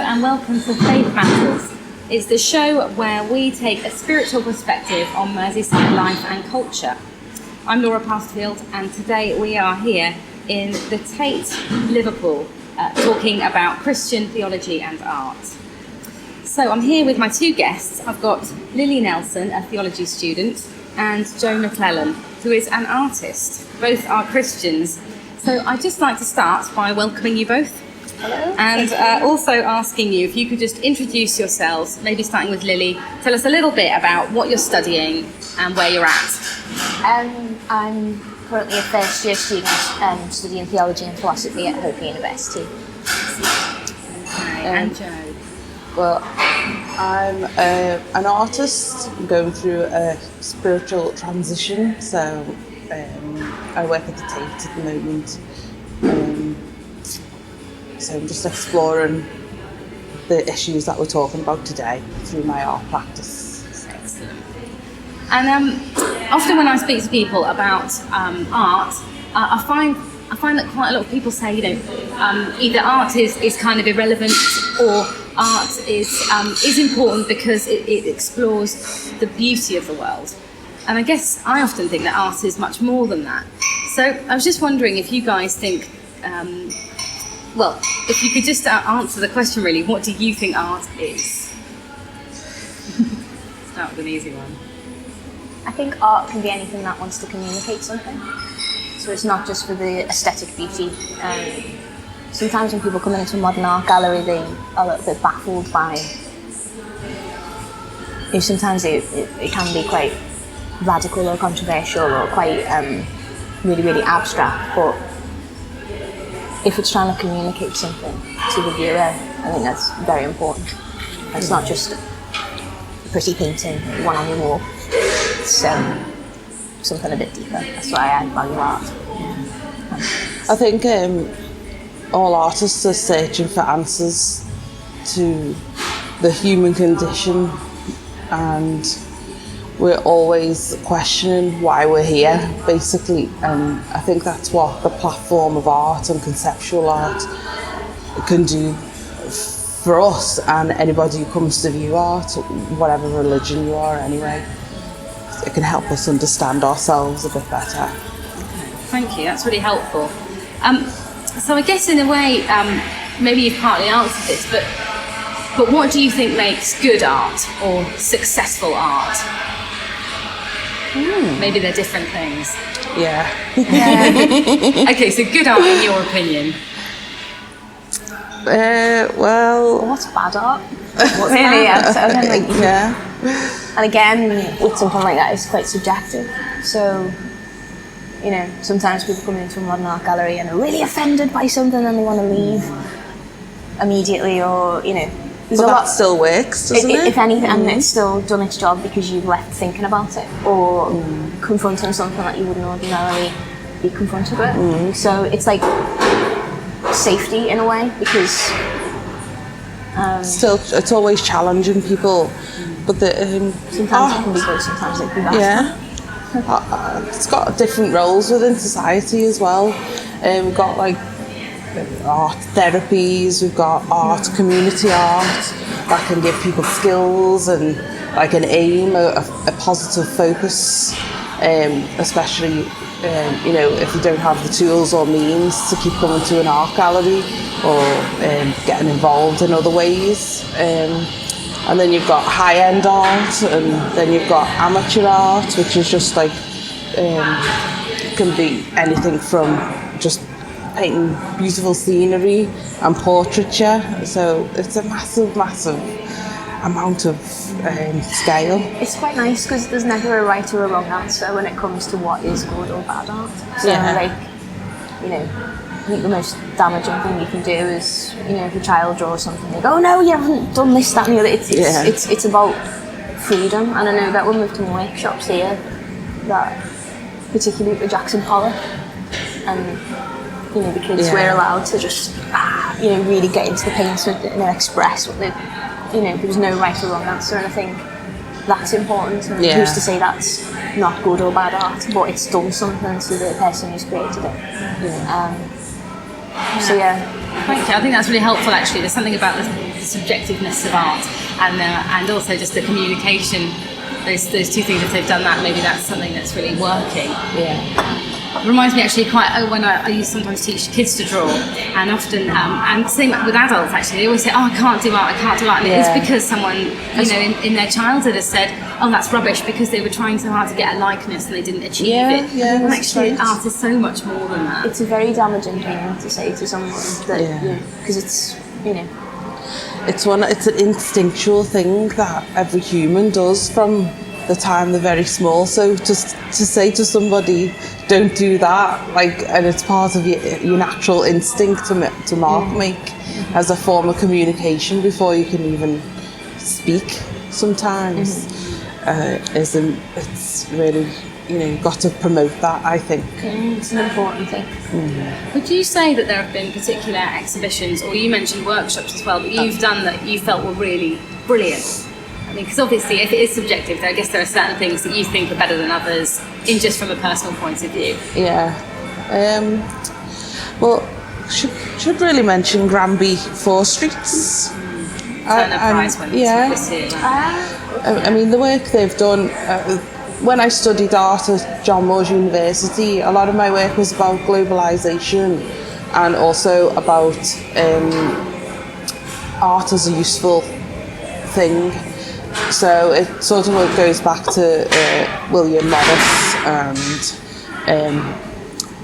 and welcome to Faith Matters. It's the show where we take a spiritual perspective on Merseyside life and culture. I'm Laura Pasterfield, and today we are here in the Tate, Liverpool, talking about Christian theology and art. So I'm here with my two guests. I've got Lilly Nelson, a theology student, and Jo McClellan, who is an artist. Both are Christians. So I'd just like to start by welcoming you both. Hello. And also asking you if you could just introduce yourselves, maybe starting with Lilly. Tell us a little bit about what you're studying and where you're at. I'm currently a first year student studying theology and philosophy at Hope University. And Jo? Well, I'm an artist. I'm going through a spiritual transition, so I work at the Tate at the moment. So I'm just exploring the issues that we're talking about today through my art practice. Excellent. And often when I speak to people about art, I find that quite a lot of people say, either art is kind of irrelevant, or art is important because it explores the beauty of the world. And I guess I often think that art is much more than that. So I was just wondering if you guys think, if you could just answer the question really, what do you think art is? Start with an easy one. I think art can be anything that wants to communicate something. So it's not just for the aesthetic beauty. Sometimes when people come into a modern art gallery, they are a little bit baffled by... sometimes it can be quite radical or controversial or quite really, really abstract, but if it's trying to communicate something to the viewer, I think that's very important. It's not just a pretty painting, one on your wall. It's something a bit deeper. That's why I value art. I think all artists are searching for answers to the human condition, and we're always questioning why we're here, basically. And I think that's what the platform of art and conceptual art can do for us and anybody who comes to view art, whatever religion you are anyway. It can help us understand ourselves a bit better. Thank you, that's really helpful. So I guess in a way, maybe you've partly answered this, but what do you think makes good art or successful art? Maybe they're different things. Yeah. Okay, so good art in your opinion? What's bad art? What's really? Yeah. And again, with something like that, it's quite subjective. So, sometimes people come into a modern art gallery and are really offended by something and they want to leave immediately, or, there's a lot. That still works, doesn't it? If anything, and it's still done its job because you've left thinking about it, or confronting something that you wouldn't ordinarily be confronted with. So it's like safety in a way, because still, it's always challenging people, but sometimes it can be good, sometimes it can be bad. Yeah. It's got different roles within society as well. We've got art therapies, we've got art, community art that can give people skills and an aim, a positive focus, especially if you don't have the tools or means to keep coming to an art gallery or getting involved in other ways. And then you've got high-end art, and then you've got amateur art, which is just can be anything from just painting beautiful scenery and portraiture. So it's a massive, massive amount of scale. It's quite nice because there's never a right or a wrong answer when it comes to what is good or bad art. So I think the most damaging thing you can do is, if a child draws something, they go, "Oh no, you haven't done this, that and the other." It's about freedom. And I know that when we've done workshops here, that particularly with Jackson Pollock, and the kids were allowed to just really get into the paint and express what they, there was no right or wrong answer. And I think that's important. And who's to say that's not good or bad art, but it's done something to the person who's created it. So thank you. I think that's really helpful actually. There's something about subjectiveness of art, and also just the communication. Those two things, if they've done that, maybe that's something that's really working. Yeah. It reminds me actually when I used to sometimes teach kids to draw, and often, and same with adults actually, they always say, oh, I can't do art, and it's because someone, in their childhood has said, oh, that's rubbish, because they were trying so hard to get a likeness and they didn't achieve it. Yeah, and actually art is so much more than that. It's a very damaging thing to say to someone that, because it's, It's an instinctual thing that every human does from the time they're very small. So just to say to somebody, don't do that, and it's part of your natural instinct to mark make as a form of communication before you can even speak sometimes. It's really, you've got to promote that, I think. It's an important thing. Would you say that there have been particular exhibitions, or you mentioned workshops as well, that you've done that you felt were really brilliant? I mean, because obviously if it is subjective, I guess there are certain things that you think are better than others, just from a personal point of view. Yeah. Well, should really mention Granby 4 Streets. Turner Prize winners this year. I mean, the work they've done, when I studied art at John Moores University, a lot of my work was about globalisation and also about art as a useful thing. So it sort of goes back to William Morris and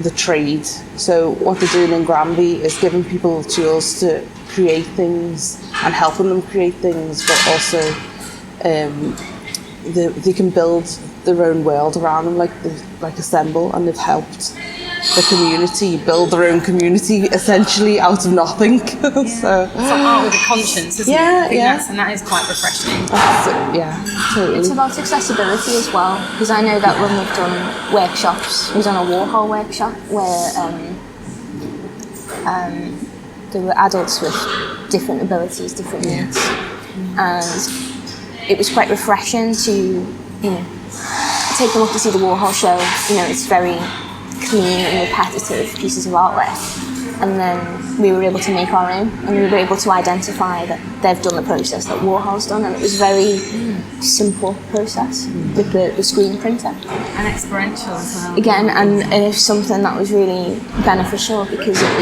the trade. So what they're doing in Granby is giving people the tools to create things and helping them create things, but also they can build their own world around them, like Assemble, and they've helped the community build their own community essentially out of nothing. So it's like art with a conscience, isn't it? And that is quite refreshing. Totally. It's about accessibility as well, because I know that when we've done workshops, we've done a Warhol workshop where there were adults with different abilities, different needs, and it was quite refreshing to take them up to see the Warhol show. It's very clean and repetitive pieces of artwork, and then we were able to make our own, and we were able to identify that they've done the process that Warhol's done, and it was a very simple process with the screen printer. And experiential as well. Again, and it was something that was really beneficial because it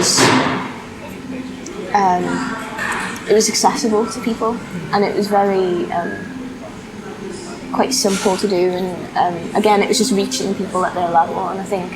was accessible to people, and it was very quite simple to do, and again, it was just reaching people at their level. And I think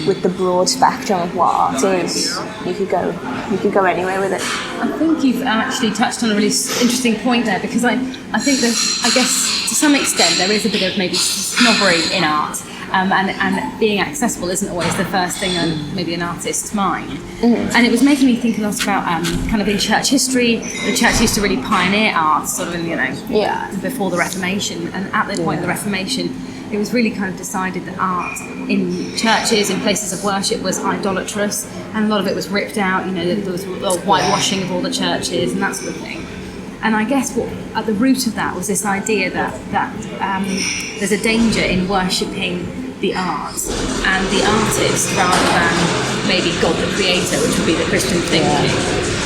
with the broad spectrum of what art is, you could go anywhere with it. I think you've actually touched on a really interesting point there, because I think that, I guess to some extent there is a bit of maybe snobbery in art, and being accessible isn't always the first thing on maybe an artist's mind. And it was making me think a lot about kind of in church history. The church used to really pioneer art sort of in, before the Reformation, and at the point of the Reformation it was really kind of decided that art in churches, in places of worship, was idolatrous, and a lot of it was ripped out. There was the whitewashing of all the churches and that sort of thing. And I guess what at the root of that was this idea that there's a danger in worshipping the art and the artist rather than maybe God the Creator, which would be the Christian thinking.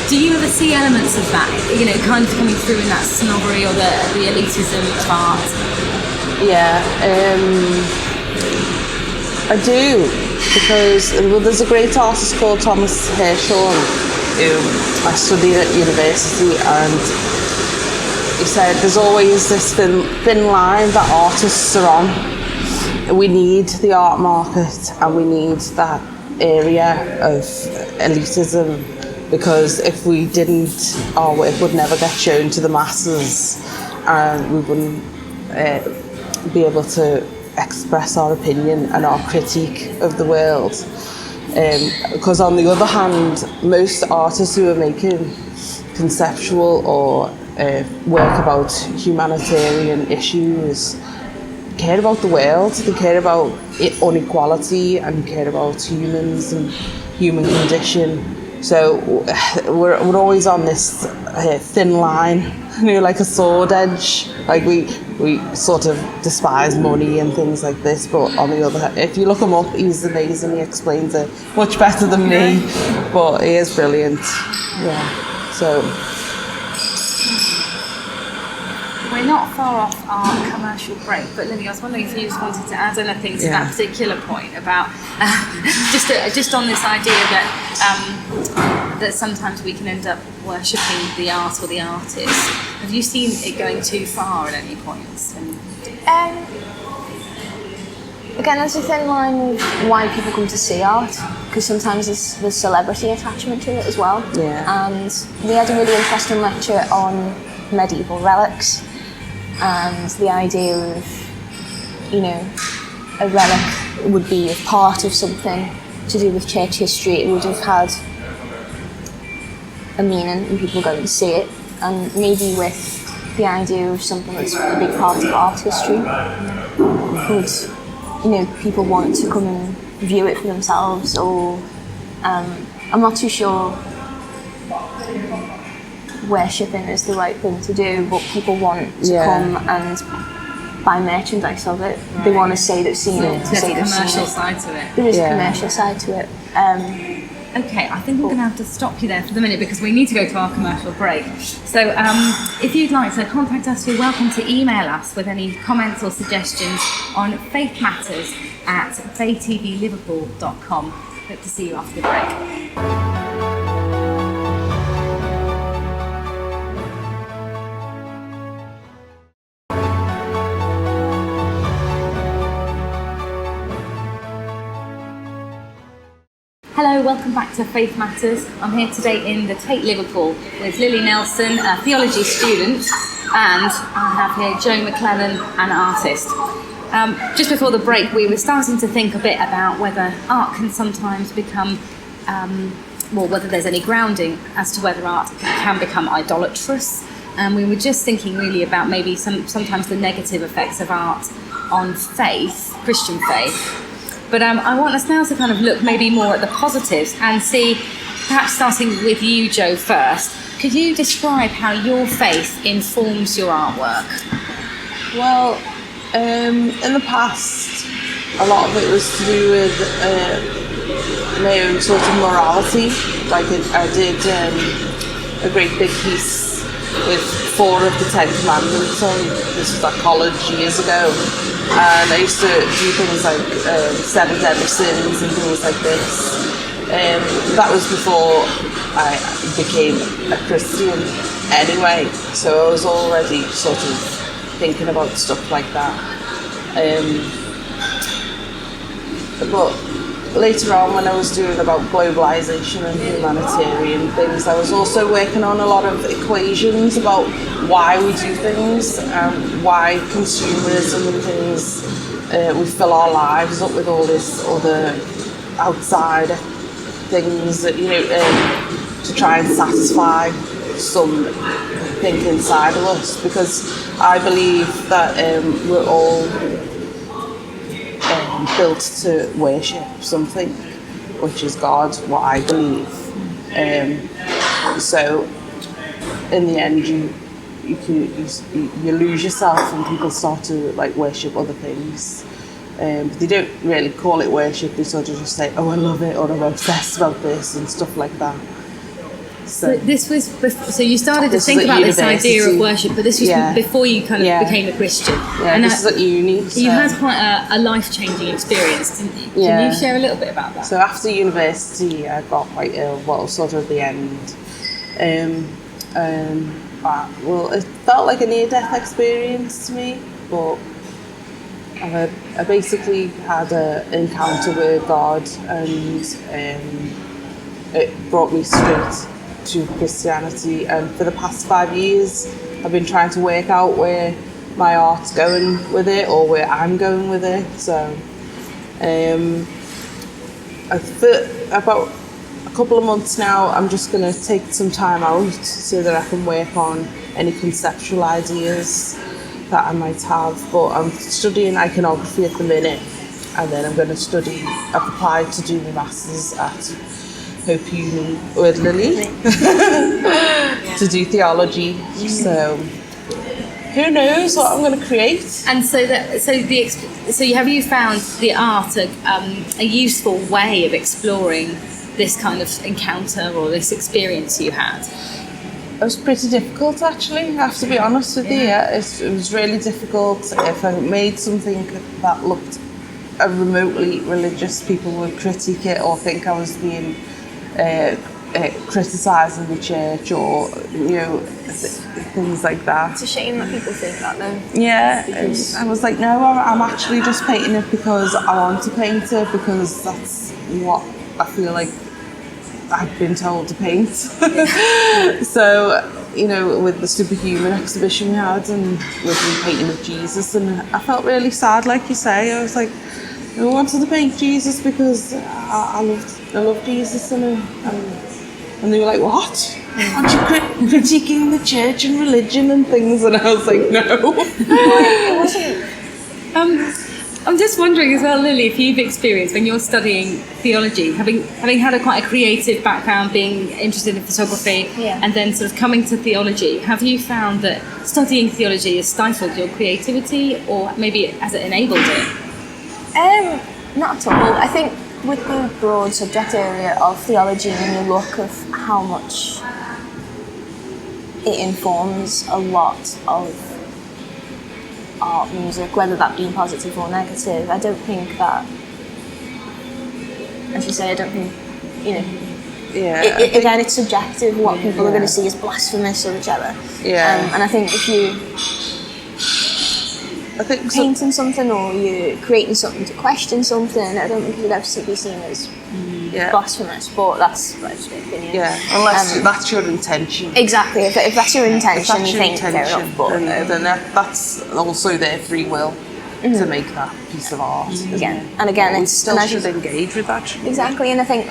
Do you ever see elements of that, kind of coming through in that snobbery or the elitism of art? Yeah, I do, because there's a great artist called Thomas Hirschhorn who I studied at university, and he said there's always this thin line that artists are on. We need the art market, and we need that area of elitism, because if we didn't, our work would never get shown to the masses, and we wouldn't be able to express our opinion and our critique of the world. Because on the other hand, most artists who are making conceptual or work about humanitarian issues care about the world, they care about inequality and care about humans and human condition. So we're always on this thin line, like a sword edge. Like we sort of despise money and things like this, but on the other hand, if you look him up, he's amazing. He explains it much better than me, but he is brilliant. Yeah. So we're not far off our commercial break, but Lily, I was wondering if you just wanted to add anything to that particular point about just on this idea that sometimes we can end up worshipping the art or the artist. Have you seen it going too far at any points? Again, there's a thin line with why people come to see art, because sometimes there's celebrity attachment to it as well. Yeah. And we had a really interesting lecture on medieval relics and the idea of, you know, a relic would be a part of something to do with church history. It would have had a meaning and people going to see it. And maybe with the idea of something that's a big part of art history, would, you know, people want to come and view it for themselves, or I'm not too sure worshipping is the right thing to do, but people want to come and buy merchandise of it. Right. They want to say they've seen it. There's a commercial side to it. There is a commercial side to it. Okay, I think we're going to have to stop you there for the minute because we need to go to our commercial break. So if you'd like to contact us, you're welcome to email us with any comments or suggestions on faithmatters@faithtvliverpool.com. Hope to see you after the break. Hello, welcome back to Faith Matters. I'm here today in the Tate Liverpool with Lilly Nelson, a theology student, and I have here Jo McClellan, an artist. Just before the break, we were starting to think a bit about whether art can sometimes become, whether there's any grounding as to whether art can become idolatrous. And we were just thinking really about maybe sometimes the negative effects of art on faith, Christian faith. But I want us now to kind of look maybe more at the positives and see, perhaps starting with you, Jo, first. Could you describe how your faith informs your artwork? Well, in the past, a lot of it was to do with my own sort of morality. Like I did a great big piece with 4 of the 10 Commandments on. This was at college years ago. And I used to do things like 7 deadly sins and things like this. That was before I became a Christian anyway, so I was already sort of thinking about stuff like that. But later on, when I was doing about globalisation and humanitarian things, I was also working on a lot of equations about why we do things, why consumerism and things, we fill our lives up with all this other outside things that, you know, to try and satisfy something inside of us, because I believe that we're all built to worship something, which is God, what I believe. So in the end, you lose yourself and people start to like worship other things. They don't really call it worship, they sort of just say, oh, I love it, or I'm obsessed about this and stuff like that. So this was so you started to think about this idea of worship, but this was before you kind of became a Christian. Yeah, and this is at uni. So. You had quite a life-changing experience, didn't you? Can you share a little bit about that? So after university, I got quite ill, well, sort of the end. Well, it felt like a near-death experience to me, but I basically had an encounter with God, and it brought me straight to Christianity. And for the past 5 years, I've been trying to work out where my art's going with it, or where I'm going with it. So, for about a couple of months now, I'm just going to take some time out so that I can work on any conceptual ideas that I might have. But I'm studying iconography at the minute, and then I'm going to study. I've applied to do my masters at Hope Uni with Lilly to do theology. So who knows what I'm going to create? And so have you found the art a useful way of exploring this kind of encounter or this experience you had? was pretty difficult, actually, I have to be honest with you. Yeah, it was really difficult. If I made something that looked remotely religious, people would critique it or think I was being criticising the church, or things like that. It's a shame that people think that, though. Yeah, I was like, no, I'm actually just painting it because I want to paint it, because that's what I feel like I've been told to paint. So, with the Superhuman exhibition we had, and with the painting of Jesus, and I felt really sad, like you say. I was like, I wanted to paint Jesus because I love Jesus, and they were like, what? Aren't you critiquing the church and religion and things? And I was like, no. It wasn't. I'm just wondering as well, Lily, if you've experienced when you're studying theology, having had quite a creative background, being interested in photography, and then sort of coming to theology, have you found that studying theology has stifled your creativity, or maybe has it enabled it? Not at all. I think with the broad subject area of theology, when you look at how much it informs a lot of art, music, whether that be positive or negative, I don't think that, as you say, I don't think, again, it's subjective. What people are going to see as blasphemous or whichever. And I think if you painting something, or you're creating something to question something, I don't think it would ever be seen as blasphemous, but that's my opinion. Yeah, unless that's your intention. Exactly, if that's your intention, you think fair enough, but then that's also their free will to make that piece of art. Again, it's still should engage with that. Exactly, and I think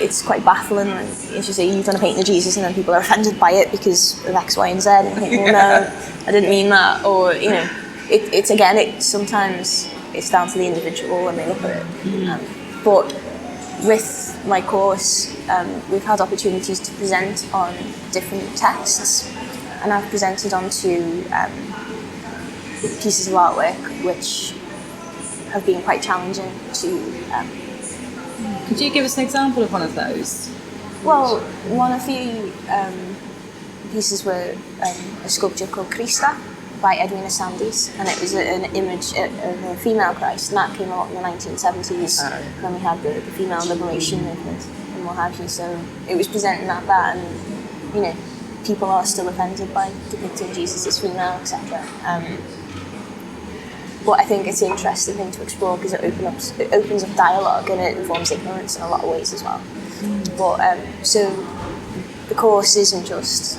it's quite baffling when, as you say, you've done a painting of Jesus and then people are offended by it because of X, Y, and Z, and you think, well, no, I didn't mean that, or sometimes it's down to the individual when they look at it. But with my course, we've had opportunities to present on different texts, and I've presented on two pieces of artwork which have been quite challenging to. Could you give us an example of one of those? Well, one of the pieces were a sculpture called Christa by Edwina Sandys, and it was an image of a female Christ, and that came out in the 1970s when we had the female liberation movement and what have you. So it was presenting at that, and people are still offended by depicting Jesus as female, etc. But I think it's an interesting thing to explore because it opens up dialogue, and it informs ignorance in a lot of ways as well. But so the course isn't just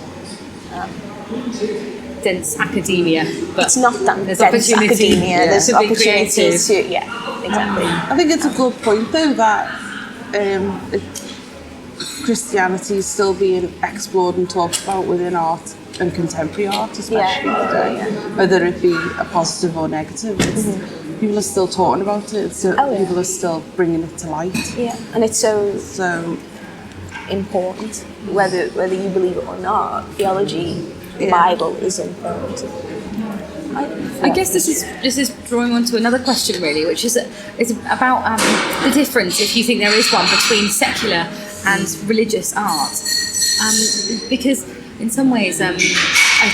dense academia, but it's not that dense academia. There's opportunities to exactly. I think it's a good point though that Christianity is still being explored and talked about within art and contemporary art, especially today, whether it be a positive or negative. People are still talking about it, people are still bringing it to light. Yeah, and it's so important, whether you believe it or not. Theology, the Bible is important. I guess this is drawing on to another question, really, which is about the difference, if you think there is one, between secular and religious art, because in some ways, I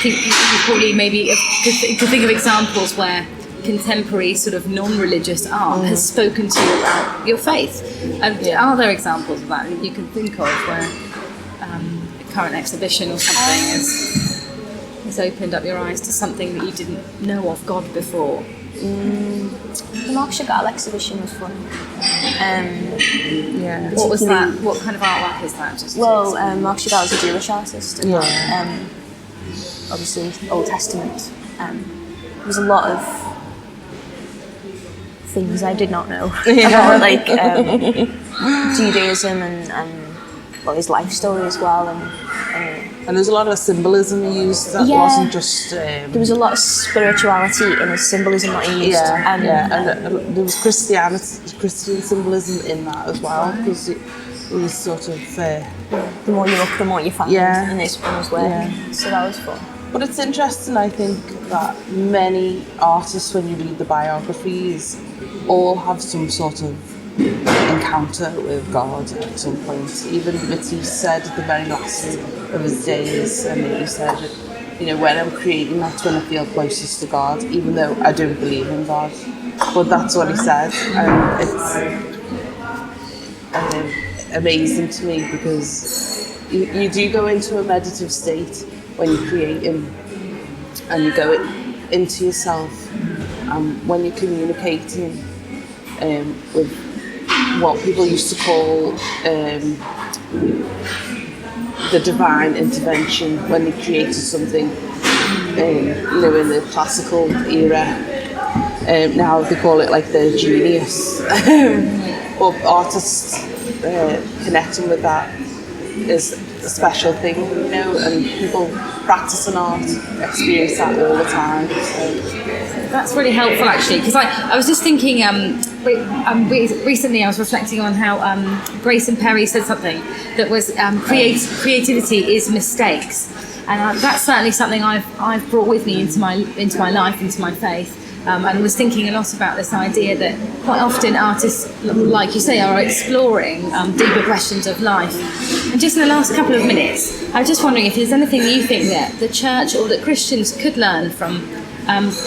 think you probably maybe could think of examples where contemporary sort of non-religious art has spoken to you about your faith. Are there examples of that you can think of where a current exhibition or something has opened up your eyes to something that you didn't know of God before? The Mark Chagall exhibition was fun. What was that? What kind of artwork is that? Mark Chagall is a Jewish artist. And obviously, Old Testament. There was a lot of things I did not know about, like Judaism and his life story as well. And there's a lot of symbolism he used that wasn't just... there was a lot of spirituality in his symbolism that he used. And there was Christian symbolism in that as well, because it was sort of... the more you look, the more you find in his work. So that was fun. But it's interesting, I think, that many artists, when you read the biographies, all have some sort of encounter with God at some point. Even Matisse said at the very last of his days, and he said, you know, when I'm creating, that's when I feel closest to God, even though I don't believe in God. But that's what he said, and it's amazing to me, because you do go into a meditative state when you're creating, and you go into yourself, when you're communicating with what people used to call the divine intervention, when they created something, you know, in the classical era. Now they call it like the genius. But artists connecting with that is a special thing, you know, and people practicing art experience that all the time. So. That's really helpful, actually, because I was just thinking, recently I was reflecting on how Grayson Perry said something that was creativity is mistakes, and that's certainly something I've brought with me into my life, into my faith. And I was thinking a lot about this idea that quite often artists, like you say, are exploring deeper questions of life. And just in the last couple of minutes, I was just wondering if there's anything you think that the church or that Christians could learn from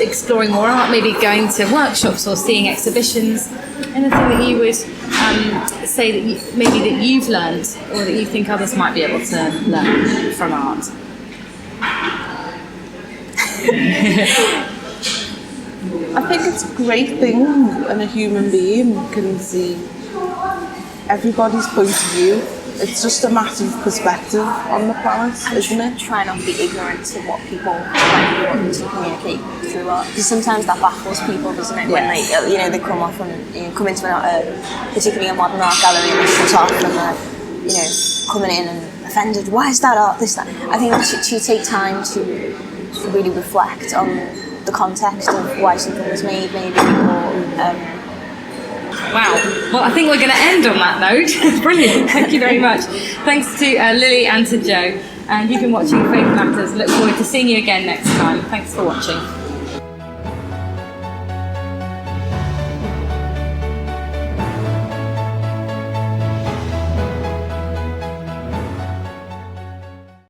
exploring more art, maybe going to workshops or seeing exhibitions, anything that you would say that that you've learned, or that you think others might be able to learn from art? I think it's a great thing when a human being can see everybody's point of view. It's just a matter of perspective on the planet, isn't it? Try not to be ignorant to what people might be wanting to communicate through art, because sometimes that baffles people, doesn't it? When they come off and come into particularly a modern art gallery, and they shut off, and they're coming in and offended. Why is that art? This, that. I think to take time to really reflect on the context of why something was made, maybe, or. Wow. Well, I think we're going to end on that note. Brilliant. Thank you very much. Thanks to Lilly and to Jo. And you've been watching Faith Matters. Look forward to seeing you again next time. Thanks for watching.